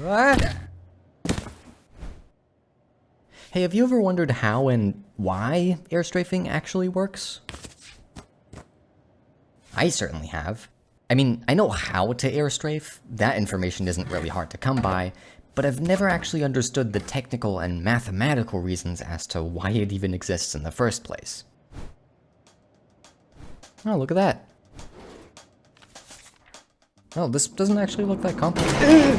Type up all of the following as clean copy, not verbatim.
What? Hey, have you ever wondered how and why airstrafing actually works? I certainly have. I mean, I know how to airstrafe, that information isn't really hard to come by, but I've never actually understood the technical and mathematical reasons as to why it even exists in the first place. Oh, look at that. Oh, this doesn't actually look that complicated.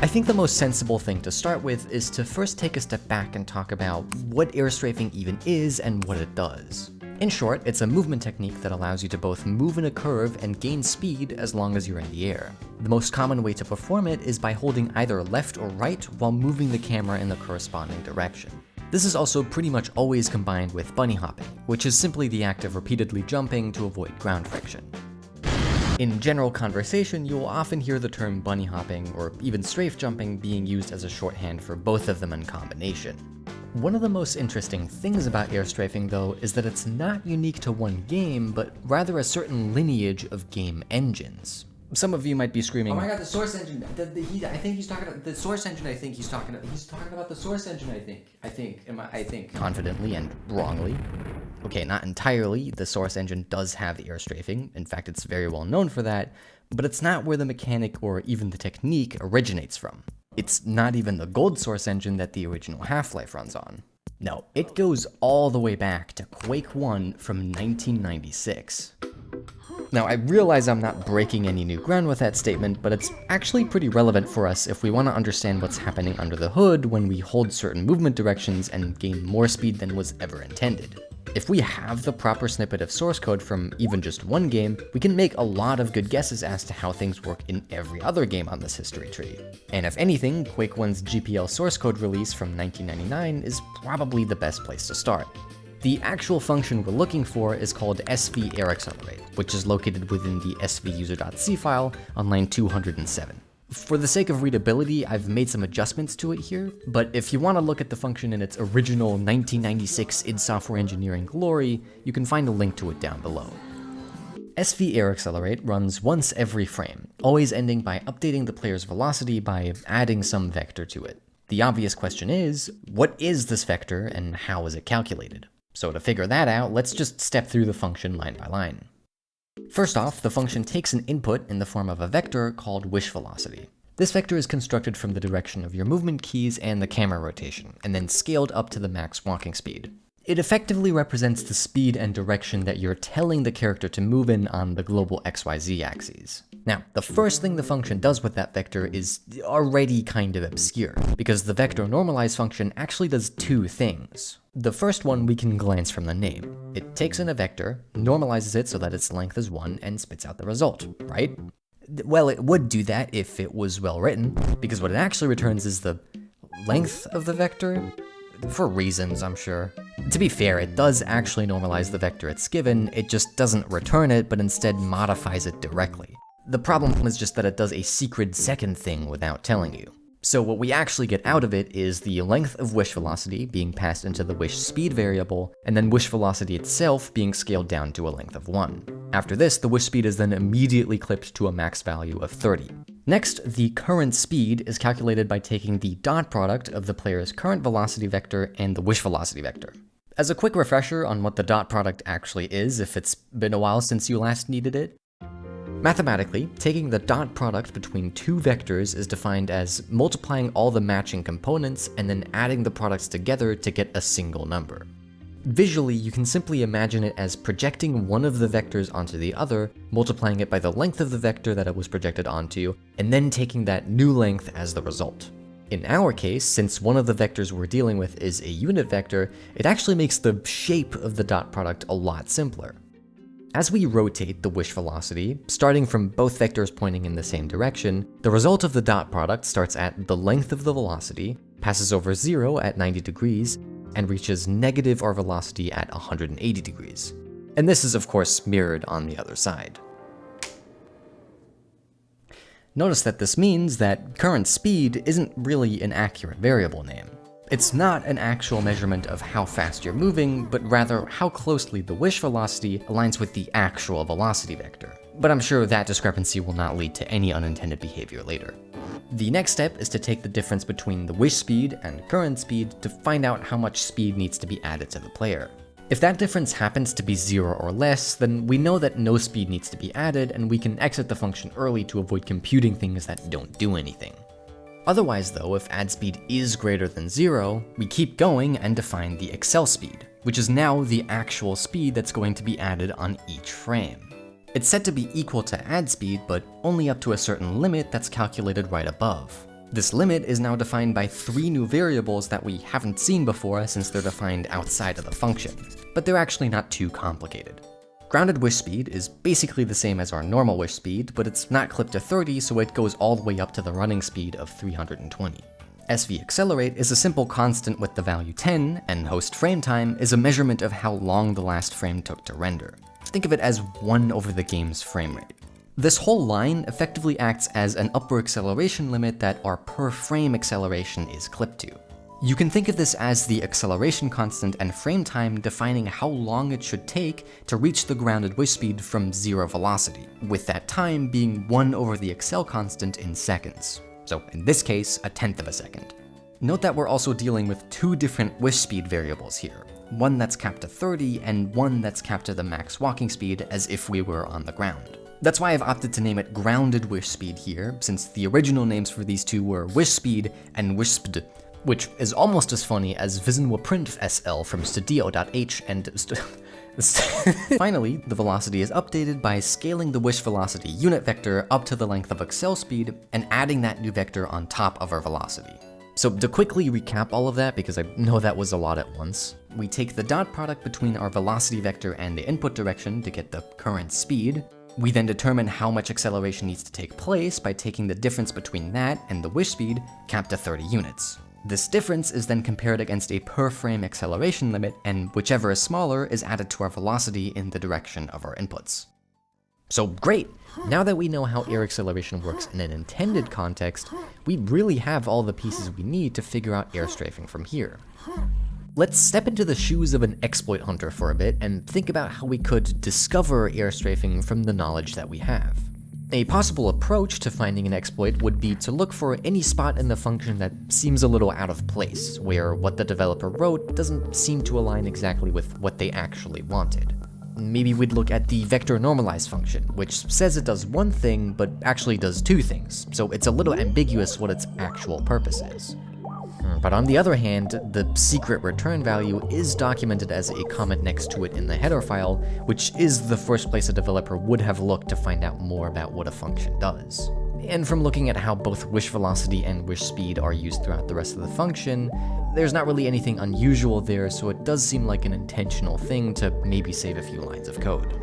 I think the most sensible thing to start with is to first take a step back and talk about what airstrafing even is and what it does. In short, it's a movement technique that allows you to both move in a curve and gain speed as long as you're in the air. The most common way to perform it is by holding either left or right while moving the camera in the corresponding direction. This is also pretty much always combined with bunny hopping, which is simply the act of repeatedly jumping to avoid ground friction. In general conversation, you will often hear the term bunny hopping or even strafe jumping being used as a shorthand for both of them in combination. One of the most interesting things about airstrafing, though, is that it's not unique to one game, but rather a certain lineage of game engines. Some of you might be screaming, "Oh my god, the source engine! I think he's talking about the source engine. He's talking about the source engine. I think confidently and wrongly." Okay, not entirely. The source engine does have airstrafing. In fact, it's very well known for that. But it's not where the mechanic or even the technique originates from. It's not even the gold source engine that the original Half-Life runs on. No, it goes all the way back to Quake I from 1996. Now, I realize I'm not breaking any new ground with that statement, but it's actually pretty relevant for us if we want to understand what's happening under the hood when we hold certain movement directions and gain more speed than was ever intended. If we have the proper snippet of source code from even just one game, we can make a lot of good guesses as to how things work in every other game on this history tree. And if anything, Quake I's GPL source code release from 1999 is probably the best place to start. The actual function we're looking for is called SV Air Accelerate, which is located within the svuser.c file on line 207. For the sake of readability, I've made some adjustments to it here, but if you want to look at the function in its original 1996 id Software Engineering glory, you can find a link to it down below. SV Air Accelerate runs once every frame, always ending by updating the player's velocity by adding some vector to it. The obvious question is, what is this vector and how is it calculated? So to figure that out, let's just step through the function line by line. First off, the function takes an input in the form of a vector called wish velocity. This vector is constructed from the direction of your movement keys and the camera rotation, and then scaled up to the max walking speed. It effectively represents the speed and direction that you're telling the character to move in on the global XYZ axes. Now, the first thing the function does with that vector is already kind of obscure, because the vector normalize function actually does two things. The first one we can glance from the name. It takes in a vector, normalizes it so that its length is 1, and spits out the result, right? Well, it would do that if it was well written, because what it actually returns is the length of the vector, for reasons, I'm sure. To be fair, it does actually normalize the vector it's given, it just doesn't return it, but instead modifies it directly. The problem is just that it does a secret second thing without telling you. So what we actually get out of it is the length of wish velocity being passed into the wish speed variable, and then wish velocity itself being scaled down to a length of 1. After this, the wish speed is then immediately clipped to a max value of 30. Next, the current speed is calculated by taking the dot product of the player's current velocity vector and the wish velocity vector. As a quick refresher on what the dot product actually is, if it's been a while since you last needed it, mathematically, taking the dot product between two vectors is defined as multiplying all the matching components and then adding the products together to get a single number. Visually, you can simply imagine it as projecting one of the vectors onto the other, multiplying it by the length of the vector that it was projected onto, and then taking that new length as the result. In our case, since one of the vectors we're dealing with is a unit vector, it actually makes the shape of the dot product a lot simpler. As we rotate the wish velocity, starting from both vectors pointing in the same direction, the result of the dot product starts at the length of the velocity, passes over 0 at 90 degrees, and reaches negative our velocity at 180 degrees. And this is of course mirrored on the other side. Notice that this means that current speed isn't really an accurate variable name. It's not an actual measurement of how fast you're moving, but rather how closely the wish velocity aligns with the actual velocity vector. But I'm sure that discrepancy will not lead to any unintended behavior later. The next step is to take the difference between the wish speed and current speed to find out how much speed needs to be added to the player. If that difference happens to be 0 or less, then we know that no speed needs to be added, and we can exit the function early to avoid computing things that don't do anything. Otherwise though, if add speed is greater than 0, we keep going and define the accel speed, which is now the actual speed that's going to be added on each frame. It's set to be equal to add speed, but only up to a certain limit that's calculated right above. This limit is now defined by 3 new variables that we haven't seen before since they're defined outside of the function, but they're actually not too complicated. Grounded wish speed is basically the same as our normal wish speed, but it's not clipped to 30, so it goes all the way up to the running speed of 320. SV accelerate is a simple constant with the value 10, and host frame time is a measurement of how long the last frame took to render. Think of it as 1 over the game's frame rate. This whole line effectively acts as an upper acceleration limit that our per frame acceleration is clipped to. You can think of this as the acceleration constant and frame time defining how long it should take to reach the grounded wish speed from 0 velocity, with that time being 1 over the accel constant in seconds. So in this case, 1/10 of a second. Note that we're also dealing with 2 different wish speed variables here, one that's capped to 30 and one that's capped to the max walking speed as if we were on the ground. That's why I've opted to name it grounded wish speed here, since the original names for these two were wish speed and wispd, which is almost as funny as Visenwaprintf SL from Studio.h and Finally, the velocity is updated by scaling the wish velocity unit vector up to the length of accel speed and adding that new vector on top of our velocity. So to quickly recap all of that, because I know that was a lot at once, we take the dot product between our velocity vector and the input direction to get the current speed. We then determine how much acceleration needs to take place by taking the difference between that and the wish speed, capped to 30 units. This difference is then compared against a per frame acceleration limit, and whichever is smaller is added to our velocity in the direction of our inputs. So great! Now that we know how air acceleration works in an intended context, we really have all the pieces we need to figure out airstrafing from here. Let's step into the shoes of an exploit hunter for a bit and think about how we could discover airstrafing from the knowledge that we have. A possible approach to finding an exploit would be to look for any spot in the function that seems a little out of place, where what the developer wrote doesn't seem to align exactly with what they actually wanted. Maybe we'd look at the vector normalize function, which says it does one thing, but actually does 2 things, so it's a little ambiguous what its actual purpose is. But on the other hand, the secret return value is documented as a comment next to it in the header file, which is the first place a developer would have looked to find out more about what a function does. And from looking at how both wish velocity and wish speed are used throughout the rest of the function, there's not really anything unusual there, so it does seem like an intentional thing to maybe save a few lines of code.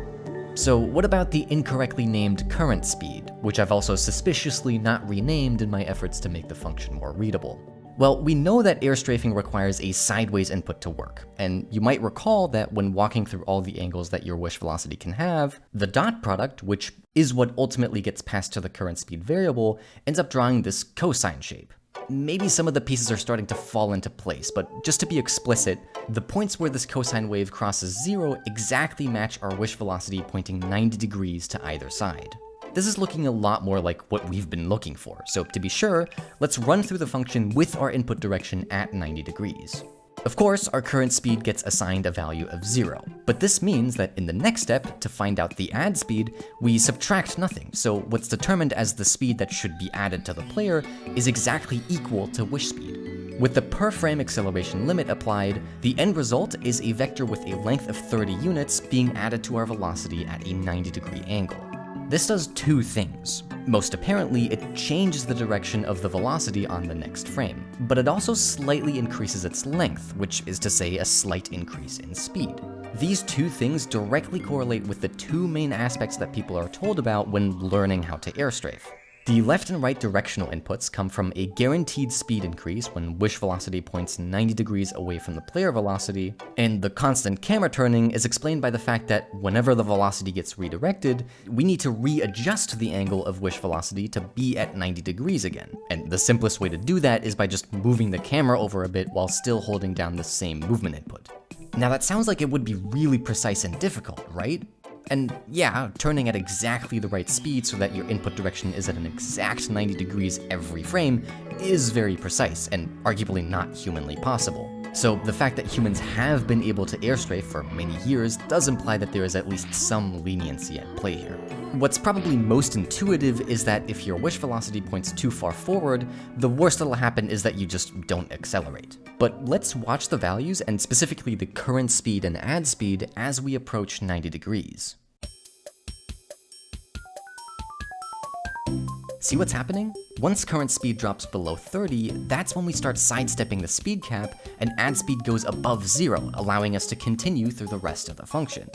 So what about the incorrectly named current speed, which I've also suspiciously not renamed in my efforts to make the function more readable? Well, we know that airstrafing requires a sideways input to work, and you might recall that when walking through all the angles that your wish velocity can have, the dot product, which is what ultimately gets passed to the current speed variable, ends up drawing this cosine shape. Maybe some of the pieces are starting to fall into place, but just to be explicit, the points where this cosine wave crosses 0 exactly match our wish velocity pointing 90 degrees to either side. This is looking a lot more like what we've been looking for, so to be sure, let's run through the function with our input direction at 90 degrees. Of course, our current speed gets assigned a value of 0, but this means that in the next step, to find out the add speed, we subtract nothing, so what's determined as the speed that should be added to the player is exactly equal to wish speed. With the per frame acceleration limit applied, the end result is a vector with a length of 30 units being added to our velocity at a 90-degree angle. This does 2 things. Most apparently, it changes the direction of the velocity on the next frame, but it also slightly increases its length, which is to say a slight increase in speed. These 2 things directly correlate with the 2 main aspects that people are told about when learning how to airstrafe. The left and right directional inputs come from a guaranteed speed increase when wish velocity points 90 degrees away from the player velocity, and the constant camera turning is explained by the fact that whenever the velocity gets redirected, we need to readjust the angle of wish velocity to be at 90 degrees again. And the simplest way to do that is by just moving the camera over a bit while still holding down the same movement input. Now that sounds like it would be really precise and difficult, right? And yeah, turning at exactly the right speed so that your input direction is at an exact 90 degrees every frame is very precise and arguably not humanly possible. So the fact that humans have been able to airstrafe for many years does imply that there is at least some leniency at play here. What's probably most intuitive is that if your wish velocity points too far forward, the worst that'll happen is that you just don't accelerate. But let's watch the values, and specifically the current speed and add speed, as we approach 90 degrees. See what's happening? Once current speed drops below 30, that's when we start sidestepping the speed cap, and add speed goes above 0, allowing us to continue through the rest of the function.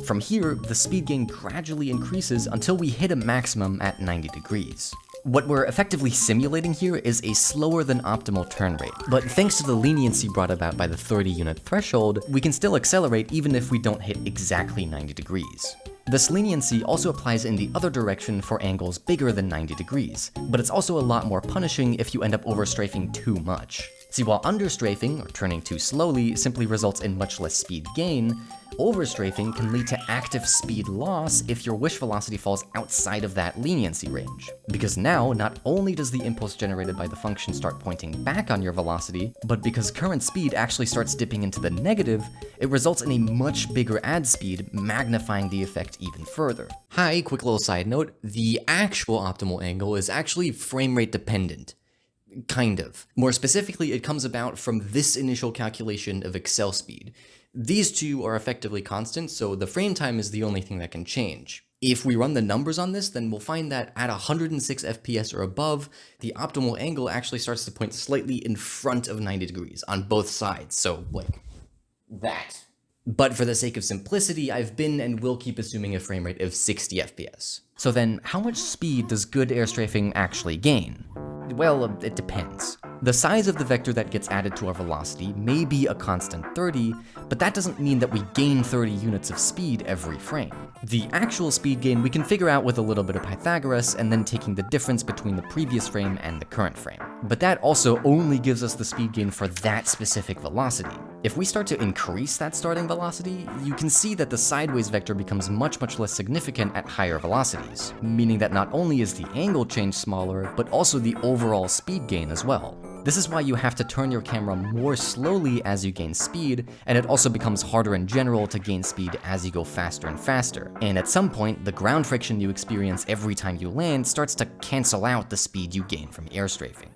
From here, the speed gain gradually increases until we hit a maximum at 90 degrees. What we're effectively simulating here is a slower than optimal turn rate, but thanks to the leniency brought about by the 30 unit threshold, we can still accelerate even if we don't hit exactly 90 degrees. This leniency also applies in the other direction for angles bigger than 90 degrees, but it's also a lot more punishing if you end up overstrafing too much. See, while understrafing, or turning too slowly, simply results in much less speed gain, overstrafing can lead to active speed loss if your wish velocity falls outside of that leniency range. Because now, not only does the impulse generated by the function start pointing back on your velocity, but because current speed actually starts dipping into the negative, it results in a much bigger add speed, magnifying the effect even further. Hi, quick little side note, the actual optimal angle is actually frame rate dependent. Kind of. More specifically, it comes about from this initial calculation of accel speed. These two are effectively constant, so the frame time is the only thing that can change. If we run the numbers on this, then we'll find that at 106 FPS or above, the optimal angle actually starts to point slightly in front of 90 degrees on both sides, so like that. But for the sake of simplicity, I've been and will keep assuming a frame rate of 60 FPS. So then, how much speed does good airstrafing actually gain? Well, it depends. The size of the vector that gets added to our velocity may be a constant 30, but that doesn't mean that we gain 30 units of speed every frame. The actual speed gain we can figure out with a little bit of Pythagoras and then taking the difference between the previous frame and the current frame. But that also only gives us the speed gain for that specific velocity. If we start to increase that starting velocity, you can see that the sideways vector becomes much less significant at higher velocities, meaning that not only is the angle change smaller, but also the overall speed gain as well. This is why you have to turn your camera more slowly as you gain speed, and it also becomes harder in general to gain speed as you go faster and faster. And at some point, the ground friction you experience every time you land starts to cancel out the speed you gain from airstrafing.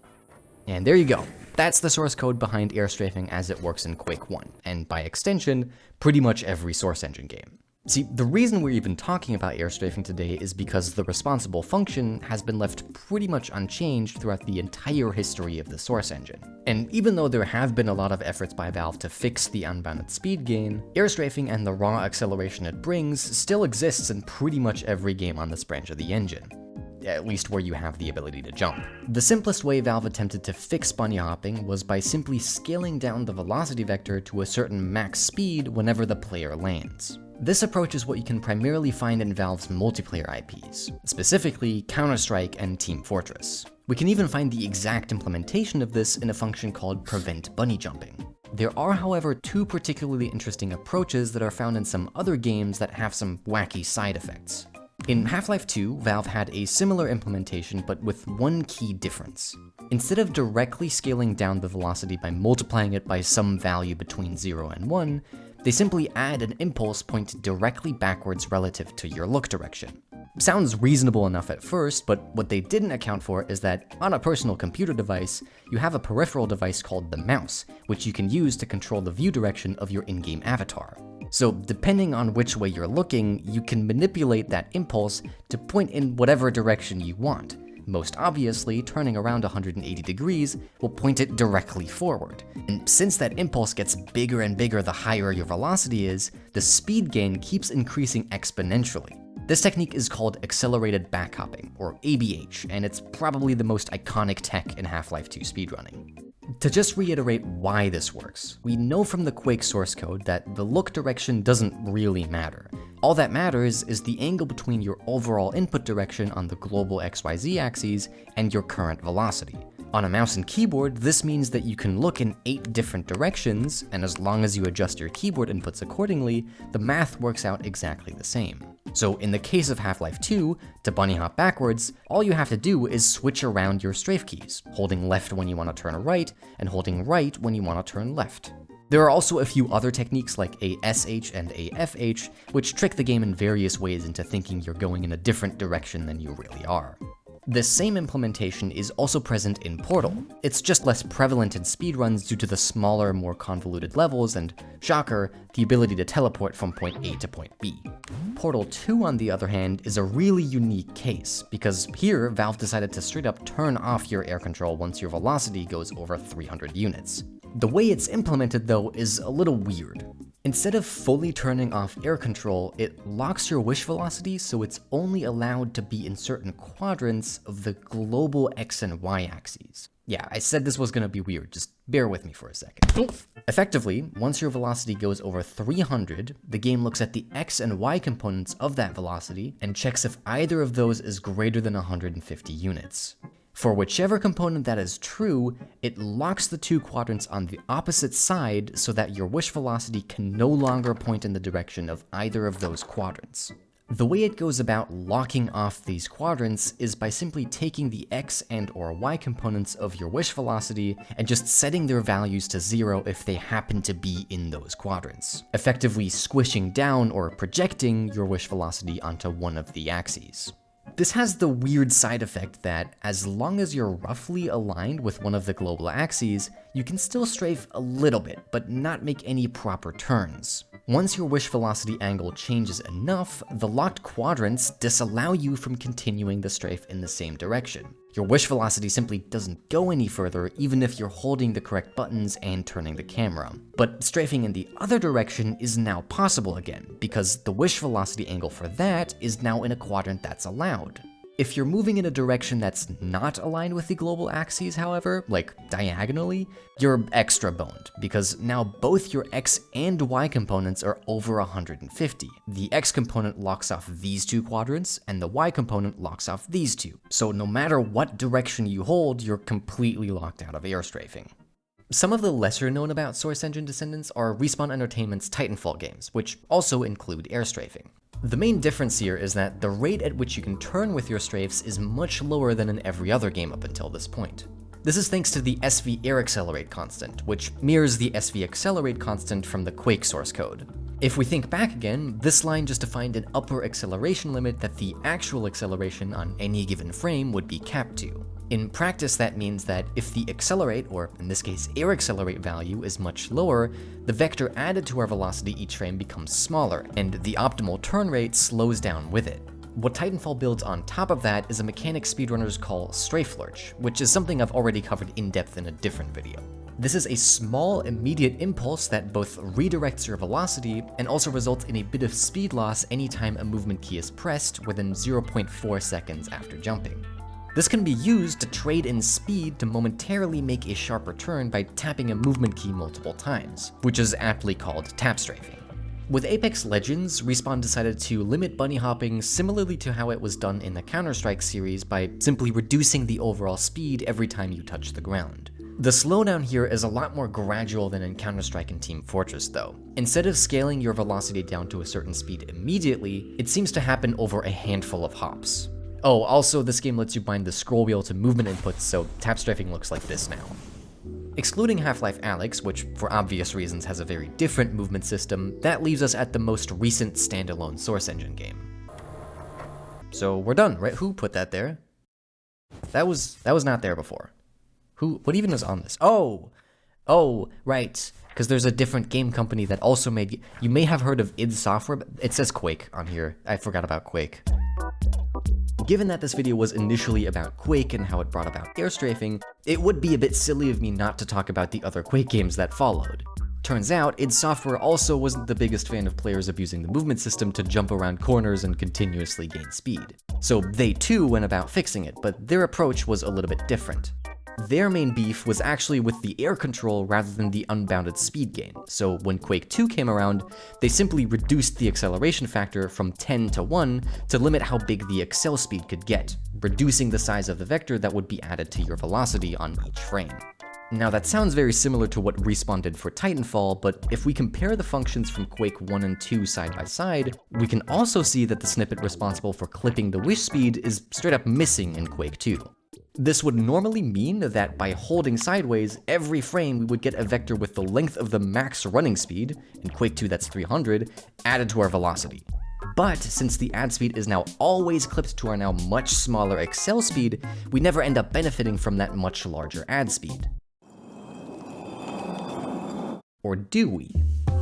And there you go. That's the source code behind airstrafing as it works in Quake I, and by extension, pretty much every Source Engine game. See, the reason we're even talking about airstrafing today is because the responsible function has been left pretty much unchanged throughout the entire history of the Source Engine. And even though there have been a lot of efforts by Valve to fix the unbounded speed gain, airstrafing and the raw acceleration it brings still exists in pretty much every game on this branch of the engine. At least where you have the ability to jump. The simplest way Valve attempted to fix bunny hopping was by simply scaling down the velocity vector to a certain max speed whenever the player lands. This approach is what you can primarily find in Valve's multiplayer IPs, specifically Counter-Strike and Team Fortress. We can even find the exact implementation of this in a function called prevent bunny jumping. There are, however, two particularly interesting approaches that are found in some other games that have some wacky side effects. In Half-Life 2, Valve had a similar implementation, but with one key difference. Instead of directly scaling down the velocity by multiplying it by some value between 0 and 1, they simply add an impulse pointed directly backwards relative to your look direction. Sounds reasonable enough at first, but what they didn't account for is that on a personal computer device, you have a peripheral device called the mouse, which you can use to control the view direction of your in-game avatar. So depending on which way you're looking, you can manipulate that impulse to point in whatever direction you want. Most obviously, turning around 180 degrees will point it directly forward. And since that impulse gets bigger and bigger the higher your velocity is, the speed gain keeps increasing exponentially. This technique is called accelerated backhopping, or ABH, and it's probably the most iconic tech in Half-Life 2 speedrunning. To just reiterate why this works, we know from the Quake source code that the look direction doesn't really matter. All that matters is the angle between your overall input direction on the global XYZ axes and your current velocity. On a mouse and keyboard, this means that you can look in 8 different directions, and as long as you adjust your keyboard inputs accordingly, the math works out exactly the same. So in the case of Half-Life 2, to bunny hop backwards, all you have to do is switch around your strafe keys, holding left when you want to turn right, and holding right when you want to turn left. There are also a few other techniques like a SH and a FH, which trick the game in various ways into thinking you're going in a different direction than you really are. This same implementation is also present in Portal. It's just less prevalent in speedruns due to the smaller, more convoluted levels and, shocker, the ability to teleport from point A to point B. Portal 2, on the other hand, is a really unique case, because here Valve decided to straight up turn off your air control once your velocity goes over 300 units. The way it's implemented, though, is a little weird. Instead of fully turning off air control, it locks your wish velocity so it's only allowed to be in certain quadrants of the global X and Y axes. Yeah, I said this was gonna be weird, just bear with me for a second. Effectively, once your velocity goes over 300, the game looks at the X and Y components of that velocity and checks if either of those is greater than 150 units. For whichever component that is true, it locks the 2 quadrants on the opposite side so that your wish velocity can no longer point in the direction of either of those quadrants. The way it goes about locking off these quadrants is by simply taking the X and or Y components of your wish velocity and just setting their values to 0 if they happen to be in those quadrants, effectively squishing down or projecting your wish velocity onto one of the axes. This has the weird side effect that, as long as you're roughly aligned with one of the global axes, you can still strafe a little bit, but not make any proper turns. Once your wish velocity angle changes enough, the locked quadrants disallow you from continuing the strafe in the same direction. Your wish velocity simply doesn't go any further even if you're holding the correct buttons and turning the camera. But strafing in the other direction is now possible again, because the wish velocity angle for that is now in a quadrant that's allowed. If you're moving in a direction that's not aligned with the global axes, however, like diagonally, you're extra boned, because now both your X and Y components are over 150. The X component locks off these 2 quadrants, and the Y component locks off these 2. So no matter what direction you hold, you're completely locked out of air strafing. Some of the lesser known about Source Engine descendants are Respawn Entertainment's Titanfall games, which also include air strafing. The main difference here is that the rate at which you can turn with your strafes is much lower than in every other game up until this point. This is thanks to the SV air accelerate constant, which mirrors the SV accelerate constant from the Quake source code. If we think back again, this line just defined an upper acceleration limit that the actual acceleration on any given frame would be capped to. In practice, that means that if the accelerate, or in this case air accelerate value, is much lower, the vector added to our velocity each frame becomes smaller, and the optimal turn rate slows down with it. What Titanfall builds on top of that is a mechanic speedrunners call strafe lurch, which is something I've already covered in depth in a different video. This is a small, immediate impulse that both redirects your velocity and also results in a bit of speed loss anytime a movement key is pressed within 0.4 seconds after jumping. This can be used to trade in speed to momentarily make a sharper turn by tapping a movement key multiple times, which is aptly called tap strafing. With Apex Legends, Respawn decided to limit bunny hopping similarly to how it was done in the Counter-Strike series by simply reducing the overall speed every time you touch the ground. The slowdown here is a lot more gradual than in Counter-Strike and Team Fortress though. Instead of scaling your velocity down to a certain speed immediately, it seems to happen over a handful of hops. Oh, also this game lets you bind the scroll wheel to movement inputs, so tap strafing looks like this now. Excluding Half-Life Alyx, which for obvious reasons has a very different movement system, that leaves us at the most recent standalone Source Engine game. So we're done, right? Who put that there? That was not there before. What even is on this? Oh, right, because there's a different game company that also made, you may have heard of id Software, but it says Quake on here. I forgot about Quake. Given that this video was initially about Quake and how it brought about air strafing, it would be a bit silly of me not to talk about the other Quake games that followed. Turns out, id Software also wasn't the biggest fan of players abusing the movement system to jump around corners and continuously gain speed. So they too went about fixing it, but their approach was a little bit different. Their main beef was actually with the air control rather than the unbounded speed gain, so when Quake II came around, they simply reduced the acceleration factor from 10 to 1 to limit how big the accel speed could get, reducing the size of the vector that would be added to your velocity on each frame. Now that sounds very similar to what Respawn did for Titanfall, but if we compare the functions from Quake I and II side by side, we can also see that the snippet responsible for clipping the wish speed is straight up missing in Quake II. This would normally mean that by holding sideways, every frame we would get a vector with the length of the max running speed, in Quake II that's 300, added to our velocity. But since the add speed is now always clipped to our now much smaller accel speed, we never end up benefiting from that much larger add speed. Or do we?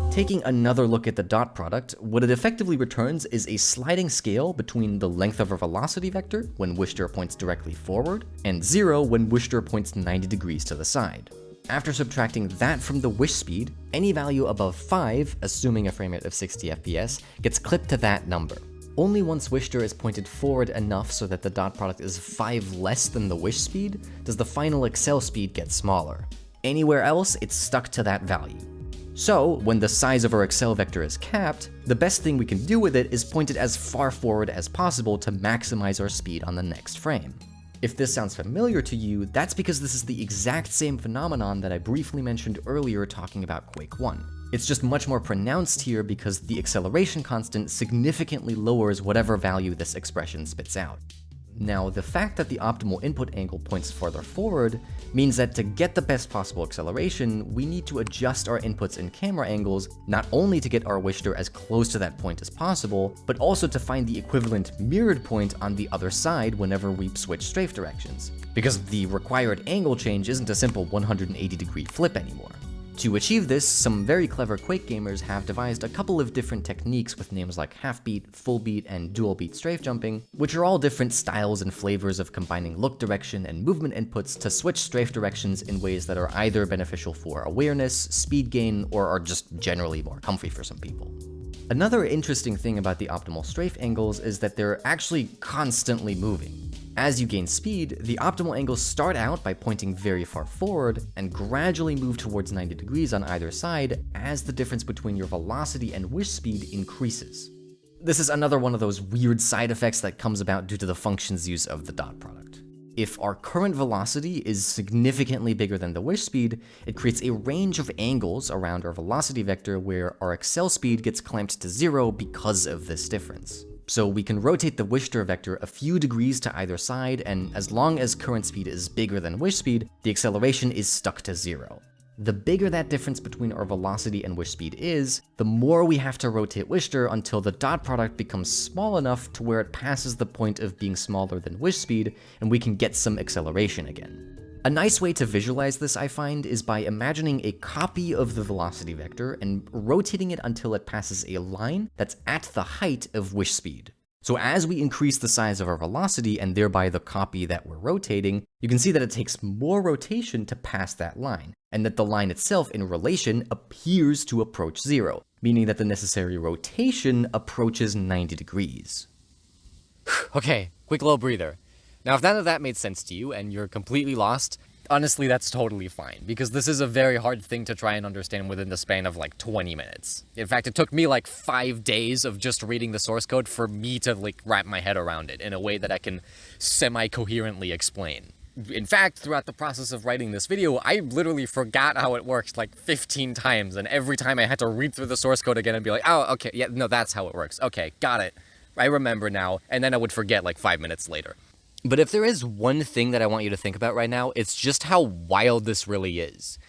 Taking another look at the dot product, what it effectively returns is a sliding scale between the length of a velocity vector when Wishdar points directly forward, and 0 when Wishdar points 90 degrees to the side. After subtracting that from the wish speed, any value above 5, assuming a frame rate of 60 FPS, gets clipped to that number. Only once Wishdar is pointed forward enough so that the dot product is 5 less than the wish speed, does the final accel speed get smaller. Anywhere else, it's stuck to that value. So, when the size of our accel vector is capped, the best thing we can do with it is point it as far forward as possible to maximize our speed on the next frame. If this sounds familiar to you, that's because this is the exact same phenomenon that I briefly mentioned earlier talking about Quake I. It's just much more pronounced here because the acceleration constant significantly lowers whatever value this expression spits out. Now, the fact that the optimal input angle points farther forward means that to get the best possible acceleration, we need to adjust our inputs and camera angles not only to get our Wishdar as close to that point as possible, but also to find the equivalent mirrored point on the other side whenever we switch strafe directions. Because the required angle change isn't a simple 180-degree flip anymore. To achieve this, some very clever Quake gamers have devised a couple of different techniques with names like half-beat, full-beat, and dual-beat strafe jumping, which are all different styles and flavors of combining look direction and movement inputs to switch strafe directions in ways that are either beneficial for awareness, speed gain, or are just generally more comfy for some people. Another interesting thing about the optimal strafe angles is that they're actually constantly moving. As you gain speed, the optimal angles start out by pointing very far forward and gradually move towards 90 degrees on either side as the difference between your velocity and wish speed increases. This is another one of those weird side effects that comes about due to the function's use of the dot product. If our current velocity is significantly bigger than the wish speed, it creates a range of angles around our velocity vector where our accel speed gets clamped to 0 because of this difference. So we can rotate the Wishdar vector a few degrees to either side, and as long as current speed is bigger than wish speed, the acceleration is stuck to 0. The bigger that difference between our velocity and wish speed is, the more we have to rotate Wishdar until the dot product becomes small enough to where it passes the point of being smaller than wish speed, and we can get some acceleration again. A nice way to visualize this, I find, is by imagining a copy of the velocity vector and rotating it until it passes a line that's at the height of wish speed. So as we increase the size of our velocity and thereby the copy that we're rotating, you can see that it takes more rotation to pass that line, and that the line itself in relation appears to approach 0, meaning that the necessary rotation approaches 90 degrees. Okay, quick little breather. Now, if none of that made sense to you and you're completely lost, honestly, that's totally fine, because this is a very hard thing to try and understand within the span of like 20 minutes. In fact, it took me like 5 days of just reading the source code for me to like wrap my head around it in a way that I can semi-coherently explain. In fact, throughout the process of writing this video, I literally forgot how it works like 15 times, and every time I had to read through the source code again and be like, oh, okay, yeah, no, that's how it works. Okay, got it. I remember now, and then I would forget like 5 minutes later. But if there is one thing that I want you to think about right now, it's just how wild this really is.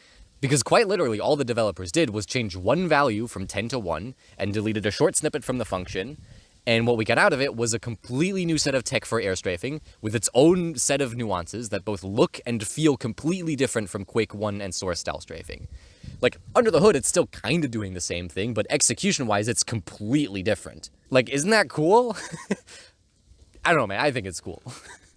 Because quite literally, all the developers did was change one value from 10 to 1, and deleted a short snippet from the function, and what we got out of it was a completely new set of tech for airstrafing, with its own set of nuances that both look and feel completely different from Quake I and Source-style strafing. Like, under the hood, it's still kind of doing the same thing, but execution-wise, it's completely different. Like, isn't that cool? I don't know, man, I think it's cool.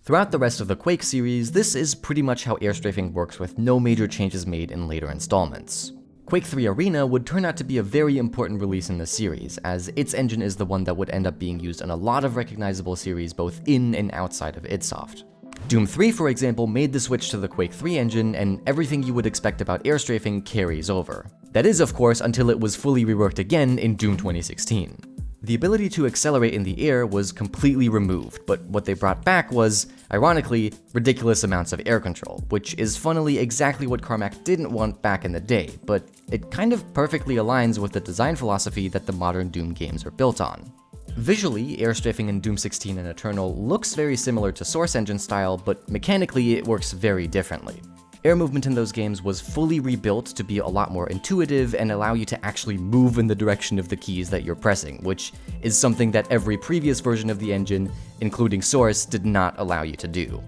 Throughout the rest of the Quake series, this is pretty much how airstrafing works with no major changes made in later installments. Quake III Arena would turn out to be a very important release in the series, as its engine is the one that would end up being used in a lot of recognizable series both in and outside of idsoft. Doom 3, for example, made the switch to the Quake III engine, and everything you would expect about airstrafing carries over. That is, of course, until it was fully reworked again in Doom 2016. The ability to accelerate in the air was completely removed, but what they brought back was, ironically, ridiculous amounts of air control, which is funnily exactly what Carmack didn't want back in the day, but it kind of perfectly aligns with the design philosophy that the modern Doom games are built on. Visually, airstrafing in Doom 16 and Eternal looks very similar to Source Engine style, but mechanically it works very differently. Air movement in those games was fully rebuilt to be a lot more intuitive and allow you to actually move in the direction of the keys that you're pressing, which is something that every previous version of the engine, including Source, did not allow you to do.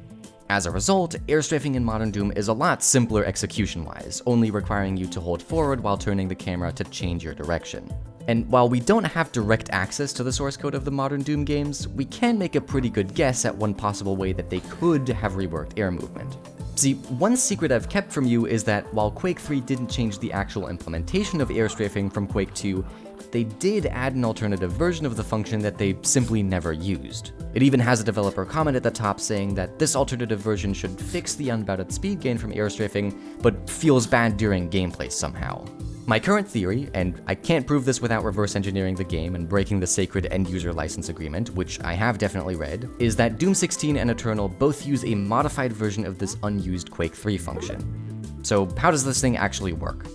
As a result, airstrafing in Modern Doom is a lot simpler execution-wise, only requiring you to hold forward while turning the camera to change your direction. And while we don't have direct access to the source code of the modern Doom games, we can make a pretty good guess at one possible way that they could have reworked air movement. See, one secret I've kept from you is that while Quake III didn't change the actual implementation of airstrafing from Quake II, they did add an alternative version of the function that they simply never used. It even has a developer comment at the top saying that this alternative version should fix the unbounded speed gain from airstrafing, but feels bad during gameplay somehow. My current theory, and I can't prove this without reverse engineering the game and breaking the sacred end-user license agreement, which I have definitely read, is that Doom 16 and Eternal both use a modified version of this unused Quake 3 function. So how does this thing actually work?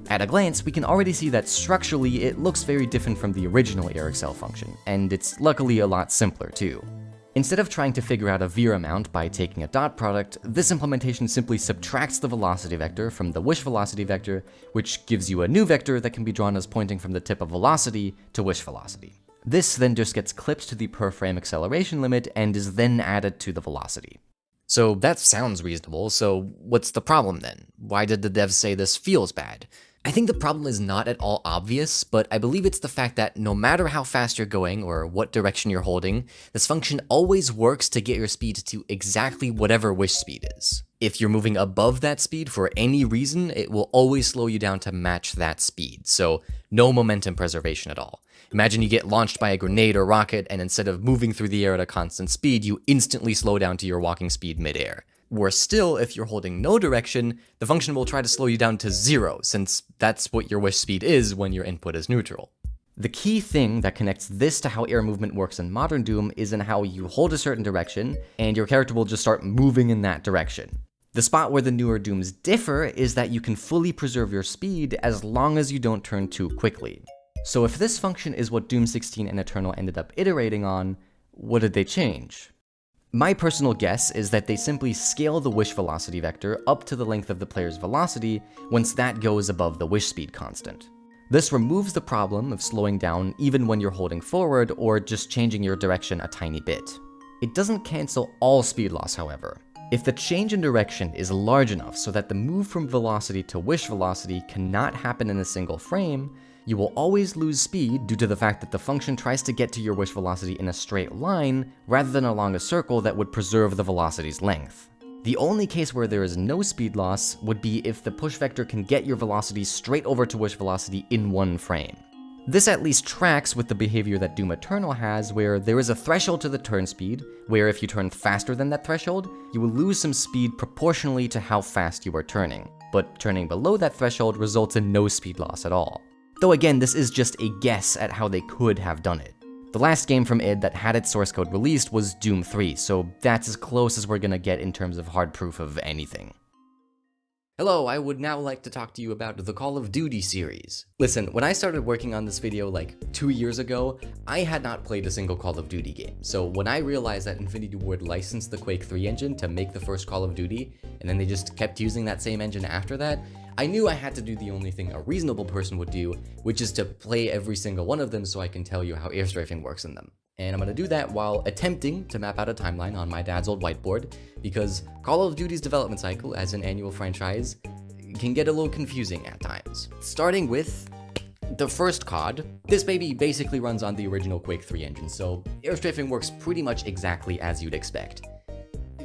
At a glance, we can already see that structurally it looks very different from the original AirExcel function, and it's luckily a lot simpler too. Instead of trying to figure out a veer amount by taking a dot product, this implementation simply subtracts the velocity vector from the wish velocity vector, which gives you a new vector that can be drawn as pointing from the tip of velocity to wish velocity. This then just gets clipped to the per frame acceleration limit and is then added to the velocity. So that sounds reasonable, so what's the problem then? Why did the devs say this feels bad? I think the problem is not at all obvious, but I believe it's the fact that no matter how fast you're going or what direction you're holding, this function always works to get your speed to exactly whatever wish speed is. If you're moving above that speed for any reason, it will always slow you down to match that speed, so no momentum preservation at all. Imagine you get launched by a grenade or rocket, and instead of moving through the air at a constant speed, you instantly slow down to your walking speed midair. Worse still, if you're holding no direction, the function will try to slow you down to 0, since that's what your wish speed is when your input is neutral. The key thing that connects this to how air movement works in Modern Doom is in how you hold a certain direction, and your character will just start moving in that direction. The spot where the newer Dooms differ is that you can fully preserve your speed as long as you don't turn too quickly. So if this function is what Doom 16 and Eternal ended up iterating on, what did they change? My personal guess is that they simply scale the wish velocity vector up to the length of the player's velocity once that goes above the wish speed constant. This removes the problem of slowing down even when you're holding forward or just changing your direction a tiny bit. It doesn't cancel all speed loss, however. If the change in direction is large enough so that the move from velocity to wish velocity cannot happen in a single frame, you will always lose speed due to the fact that the function tries to get to your wish velocity in a straight line rather than along a circle that would preserve the velocity's length. The only case where there is no speed loss would be if the push vector can get your velocity straight over to wish velocity in one frame. This at least tracks with the behavior that Doom Eternal has, where there is a threshold to the turn speed, where if you turn faster than that threshold, you will lose some speed proportionally to how fast you are turning, but turning below that threshold results in no speed loss at all. Though again, this is just a guess at how they could have done it. The last game from id that had its source code released was Doom 3, so that's as close as we're gonna get in terms of hard proof of anything. Hello, I would now like to talk to you about the Call of Duty series. Listen, when I started working on this video like 2 years ago, I had not played a single Call of Duty game. So when I realized that Infinity Ward licensed the Quake 3 engine to make the first Call of Duty, and then they just kept using that same engine after that, I knew I had to do the only thing a reasonable person would do, which is to play every single one of them so I can tell you how airstrafing works in them. And I'm gonna do that while attempting to map out a timeline on my dad's old whiteboard, because Call of Duty's development cycle as an annual franchise can get a little confusing at times. Starting with the first COD, this baby basically runs on the original Quake 3 engine, so airstrafing works pretty much exactly as you'd expect.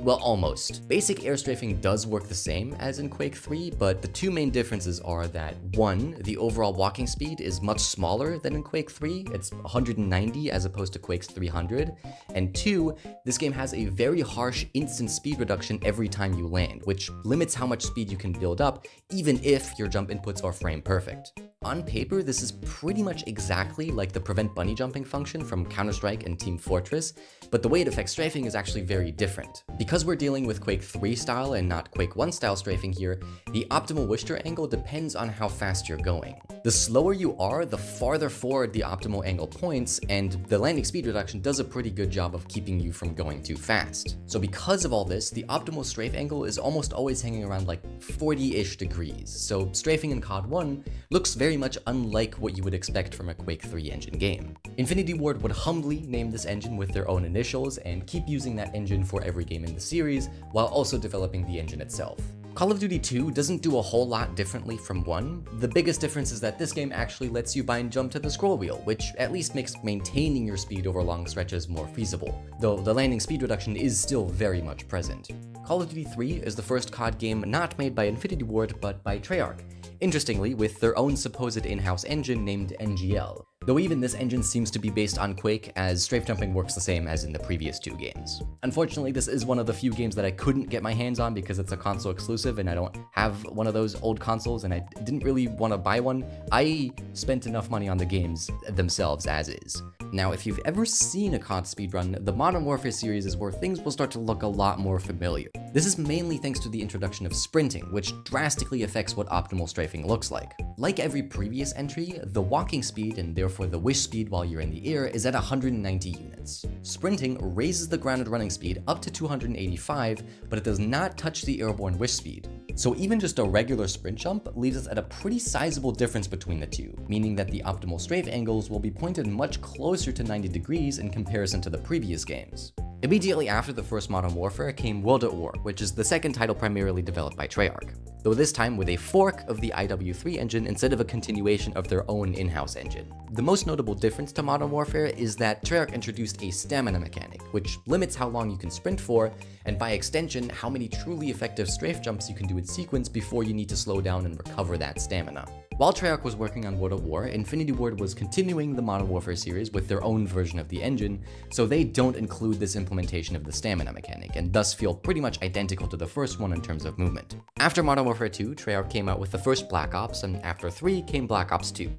Well, almost. Basic airstrafing does work the same as in Quake 3, but the two main differences are that 1, the overall walking speed is much smaller than in Quake 3, it's 190 as opposed to Quake's 300, and 2, this game has a very harsh instant speed reduction every time you land, which limits how much speed you can build up, even if your jump inputs are frame perfect. On paper, this is pretty much exactly like the prevent bunny jumping function from Counter-Strike and Team Fortress, but the way it affects strafing is actually very different. Because we're dealing with Quake 3 style and not Quake 1 style strafing here, the optimal Wisher angle depends on how fast you're going. The slower you are, the farther forward the optimal angle points, and the landing speed reduction does a pretty good job of keeping you from going too fast. So because of all this, the optimal strafe angle is almost always hanging around like 40-ish degrees, so strafing in COD 1 looks very much unlike what you would expect from a Quake 3 engine game. Infinity Ward would humbly name this engine with their own initials and keep using that engine for every game in the series, while also developing the engine itself. Call of Duty 2 doesn't do a whole lot differently from 1. The biggest difference is that this game actually lets you bind jump to the scroll wheel, which at least makes maintaining your speed over long stretches more feasible, though the landing speed reduction is still very much present. Call of Duty 3 is the first COD game not made by Infinity Ward but by Treyarch, interestingly with their own supposed in-house engine named NGL, though even this engine seems to be based on Quake, as strafe jumping works the same as in the previous two games. Unfortunately, this is one of the few games that I couldn't get my hands on because it's a console exclusive and I don't have one of those old consoles and I didn't really want to buy one. I spent enough money on the games themselves as is. Now, if you've ever seen a COD speedrun, the Modern Warfare series is where things will start to look a lot more familiar. This is mainly thanks to the introduction of sprinting, which drastically affects what optimal strafing looks like. Like every previous entry, the walking speed, and therefore the wish speed while you're in the air, is at 190 units. Sprinting raises the grounded running speed up to 285, but it does not touch the airborne wish speed. So even just a regular sprint jump leaves us at a pretty sizable difference between the two, meaning that the optimal strafe angles will be pointed much closer to 90 degrees in comparison to the previous games. Immediately after the first Modern Warfare came World at War, which is the second title primarily developed by Treyarch, though this time with a fork of the IW3 engine instead of a continuation of their own in-house engine. The most notable difference to Modern Warfare is that Treyarch introduced a stamina mechanic, which limits how long you can sprint for, and by extension, how many truly effective strafe jumps you can do in sequence before you need to slow down and recover that stamina. While Treyarch was working on World at War, Infinity Ward was continuing the Modern Warfare series with their own version of the engine, so they don't include this implementation of the stamina mechanic, and thus feel pretty much identical to the first one in terms of movement. After Modern Warfare 2, Treyarch came out with the first Black Ops, and after 3 came Black Ops 2,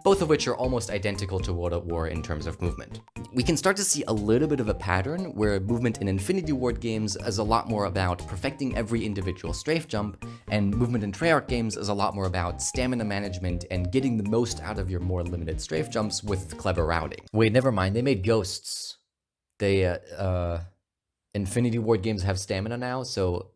both of which are almost identical to World at War in terms of movement. We can start to see a little bit of a pattern where movement in Infinity Ward games is a lot more about perfecting every individual strafe jump, and movement in Treyarch games is a lot more about stamina management and getting the most out of your more limited strafe jumps with clever routing. Wait, never mind, they made ghosts. Infinity Ward games have stamina now, so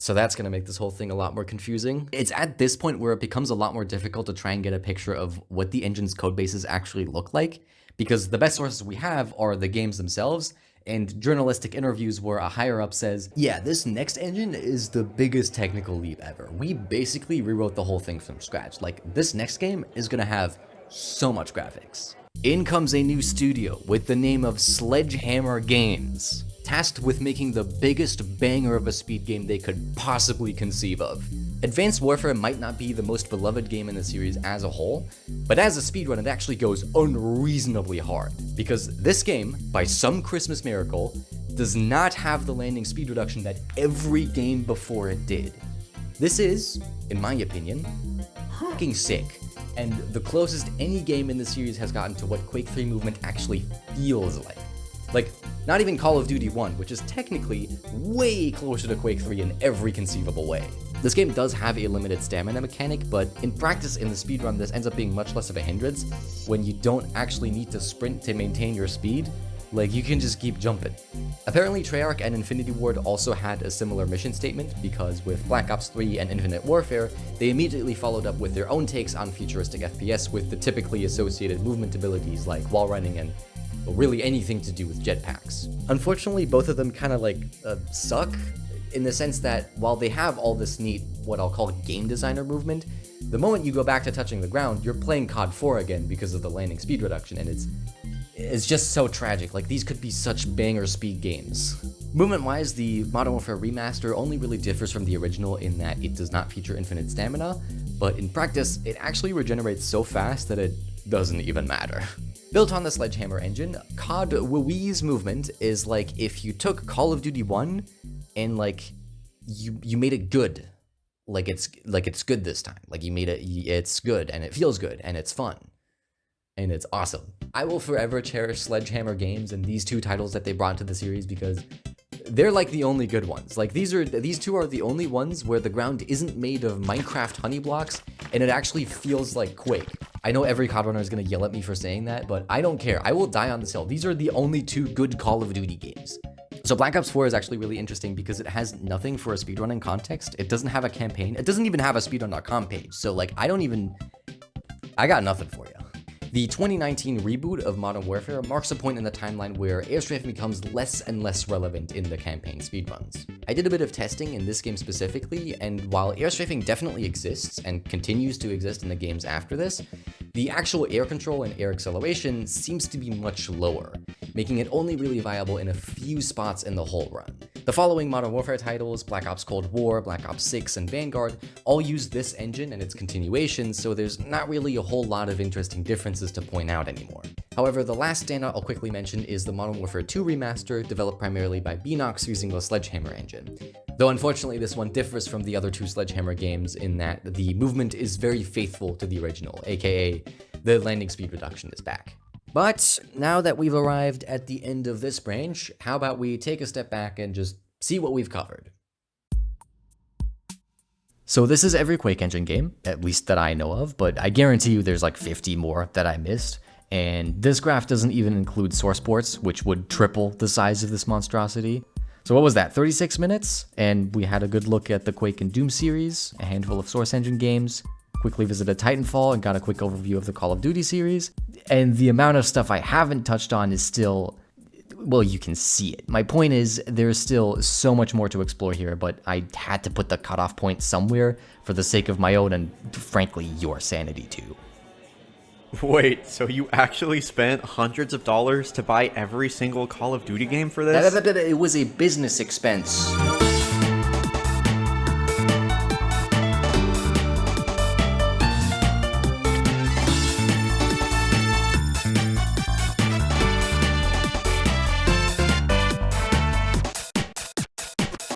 that's gonna make this whole thing a lot more confusing. It's at this point where it becomes a lot more difficult to try and get a picture of what the engine's codebases actually look like, because the best sources we have are the games themselves, and journalistic interviews where a higher up says, yeah, this next engine is the biggest technical leap ever. We basically rewrote the whole thing from scratch. Like, this next game is gonna have so much graphics. In comes a new studio with the name of Sledgehammer Games, tasked with making the biggest banger of a speed game they could possibly conceive of. Advanced Warfare might not be the most beloved game in the series as a whole, but as a speedrun it actually goes unreasonably hard, because this game, by some Christmas miracle, does not have the landing speed reduction that every game before it did. This is, in my opinion, fucking sick, and the closest any game in the series has gotten to what Quake 3 movement actually feels like. Like, not even Call of Duty 1, which is technically way closer to Quake 3 in every conceivable way. This game does have a limited stamina mechanic, but in practice in the speedrun this ends up being much less of a hindrance when you don't actually need to sprint to maintain your speed. Like, you can just keep jumping. Apparently Treyarch and Infinity Ward also had a similar mission statement, because with Black Ops 3 and Infinite Warfare, they immediately followed up with their own takes on futuristic FPS with the typically associated movement abilities like wall running and really anything to do with jetpacks. Unfortunately, both of them kind of suck, in the sense that while they have all this neat, what I'll call game designer movement, the moment you go back to touching the ground, you're playing COD 4 again because of the landing speed reduction, and it's just so tragic. Like, these could be such banger speed games. Movement-wise, the Modern Warfare Remaster only really differs from the original in that it does not feature infinite stamina, but in practice, it actually regenerates so fast that it doesn't even matter. Built on the Sledgehammer engine, COD WoW's movement is like if you took Call of Duty 1 and like you made it good. Like it's good this time. Like you made it's good and it feels good and it's fun. And it's awesome. I will forever cherish Sledgehammer games and these two titles that they brought to the series because they're like the only good ones. Like these two are the only ones where the ground isn't made of Minecraft honey blocks and it actually feels like Quake. I know every COD runner is gonna yell at me for saying that, but I don't care. I will die on this hill. These are the only two good Call of Duty games. So Black Ops 4 is actually really interesting because it has nothing for a speedrunning context. It doesn't have a campaign. It doesn't even have a speedrun.com page. So like, I got nothing for you. The 2019 reboot of Modern Warfare marks a point in the timeline where airstrafing becomes less and less relevant in the campaign speedruns. I did a bit of testing in this game specifically, and while airstrafing definitely exists and continues to exist in the games after this, the actual air control and air acceleration seems to be much lower, making it only really viable in a few spots in the whole run. The following Modern Warfare titles, Black Ops Cold War, Black Ops 6, and Vanguard, all use this engine and its continuation, so there's not really a whole lot of interesting differences to point out anymore. However, the last standout I'll quickly mention is the Modern Warfare 2 remaster, developed primarily by Beenox using the Sledgehammer engine. Though unfortunately this one differs from the other two Sledgehammer games in that the movement is very faithful to the original, aka the landing speed reduction is back. But now that we've arrived at the end of this branch, how about we take a step back and just see what we've covered. So this is every Quake engine game, at least that I know of, but I guarantee you there's like 50 more that I missed. And this graph doesn't even include source ports, which would triple the size of this monstrosity. So what was that, 36 minutes? And we had a good look at the Quake and Doom series, a handful of source engine games, quickly visited Titanfall and got a quick overview of the Call of Duty series. And the amount of stuff I haven't touched on is still, well, you can see it. My point is there's still so much more to explore here, but I had to put the cutoff point somewhere for the sake of my own and frankly your sanity too. Wait, so you actually spent hundreds of dollars to buy every single Call of Duty game for this? It was a business expense.